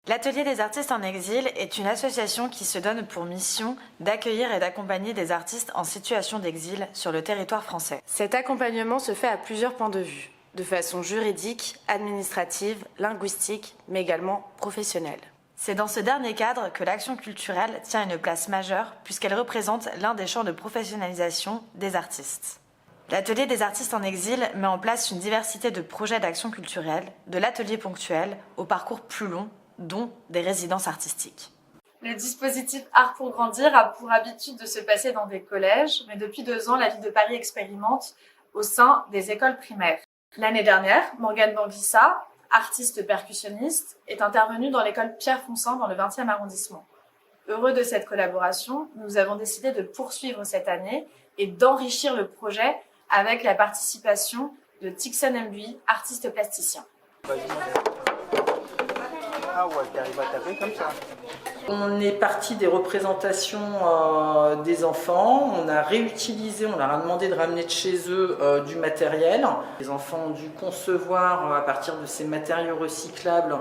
L'Atelier des artistes en exil est une association qui se donne pour mission d'accueillir et d'accompagner des artistes en situation d'exil sur le territoire français. Cet accompagnement se fait à plusieurs points de vue, de façon juridique, administrative, linguistique, mais également professionnelle. C'est dans ce dernier cadre que l'action culturelle tient une place majeure puisqu'elle représente l'un des champs de professionnalisation des artistes. L'Atelier des artistes en exil met en place une diversité de projets d'action culturelle, de l'atelier ponctuel au parcours plus long, dont des résidences artistiques. Le dispositif Art pour grandir a pour habitude de se passer dans des collèges, mais depuis 2 ans, la ville de Paris expérimente au sein des écoles primaires. L'année dernière, Morgane Banguissa, artiste percussionniste, est intervenue dans l'école Pierre-Fonsin dans le 20e arrondissement. Heureux de cette collaboration, nous avons décidé de poursuivre cette année et d'enrichir le projet avec la participation de Tixon Mbui, artiste plasticien. Ah ouais, t'arrives à taper comme ça. On est parti des représentations des enfants, on a réutilisé, on leur a demandé de ramener de chez eux du matériel. Les enfants ont dû concevoir à partir de ces matériaux recyclables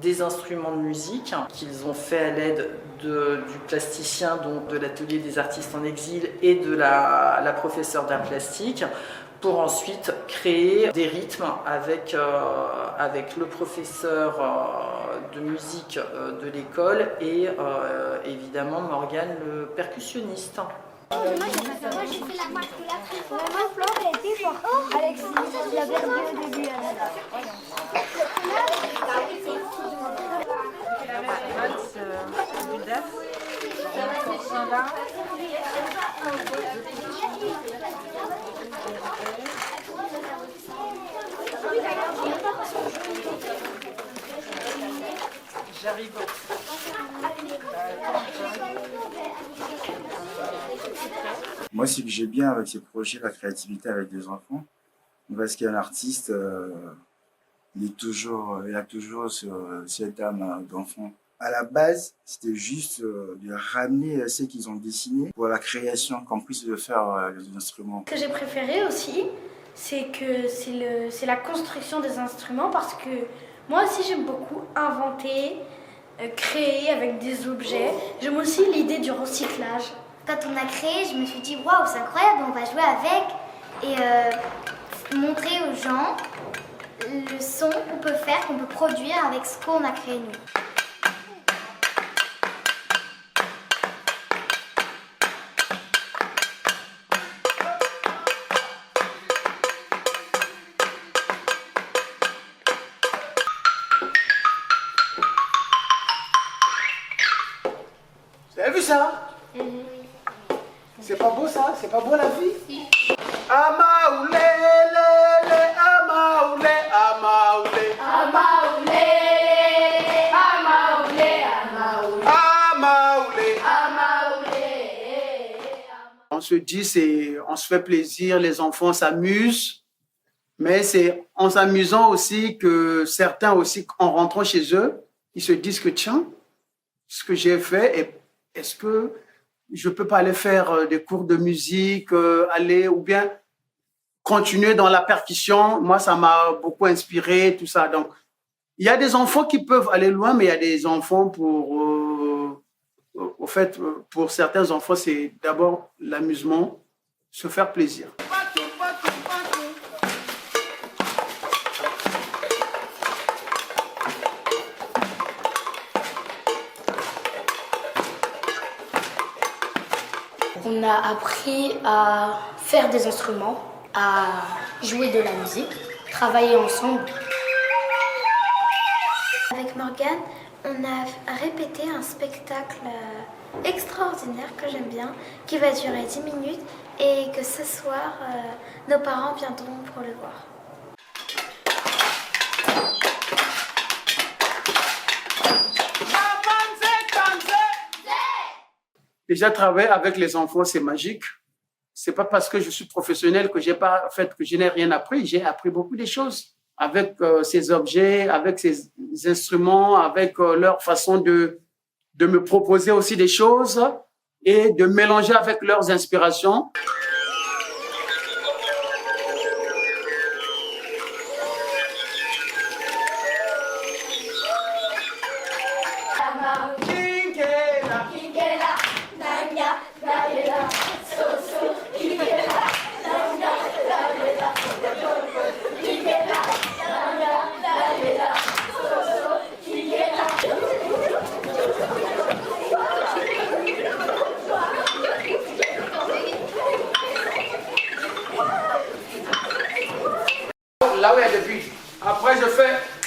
des instruments de musique qu'ils ont fait à l'aide du plasticien, donc de l'atelier des artistes en exil et de la professeure d'art plastique, pour ensuite créer des rythmes avec le professeur de musique de l'école et évidemment Morgane, le percussionniste. Moi j'ai fait la marque de la triple. Vraiment Flore a été forte. Alexis, il a perdu au début. J'arrive. Moi, ce que j'aime bien avec ces projets, la créativité avec des enfants, parce qu'un artiste, il a toujours cette âme d'enfant. À la base, c'était juste de ramener ce qu'ils ont dessiné pour la création, qu'on puisse faire les instruments. Ce que j'ai préféré aussi, c'est la construction des instruments parce que moi aussi j'aime beaucoup inventer, créer avec des objets. J'aime aussi l'idée du recyclage. Quand on a créé, je me suis dit waouh, c'est incroyable, on va jouer avec et montrer aux gens le son qu'on peut faire, qu'on peut produire avec ce qu'on a créé nous. Vous avez vu ça? C'est pas beau ça? C'est pas beau la vie? Amaoulé, lé, lé, amaoulé, amaoulé. Amaoulé, amaoulé, amaoulé, Amaoulé. amaoulé. On se dit, on se fait plaisir, les enfants s'amusent, mais c'est en s'amusant aussi que certains aussi, en rentrant chez eux, ils se disent que tiens, ce que j'ai fait, est-ce que je peux pas aller faire des cours de musique, aller ou bien continuer dans la percussion. Moi, ça m'a beaucoup inspiré, tout ça. Donc, il y a des enfants qui peuvent aller loin, mais il y a des enfants au fait, pour certains enfants, c'est d'abord l'amusement, se faire plaisir. On a appris à faire des instruments, à jouer de la musique, travailler ensemble. Avec Morgane, on a répété un spectacle extraordinaire que j'aime bien, qui va durer 10 minutes et que ce soir, nos parents viendront pour le voir. Déjà, travailler avec les enfants, c'est magique. C'est pas parce que je suis professionnel que je n'ai rien appris. J'ai appris beaucoup de choses avec ces objets, avec ces instruments, avec leur façon de me proposer aussi des choses et de mélanger avec leurs inspirations. Là où il y a le but. Après, je fais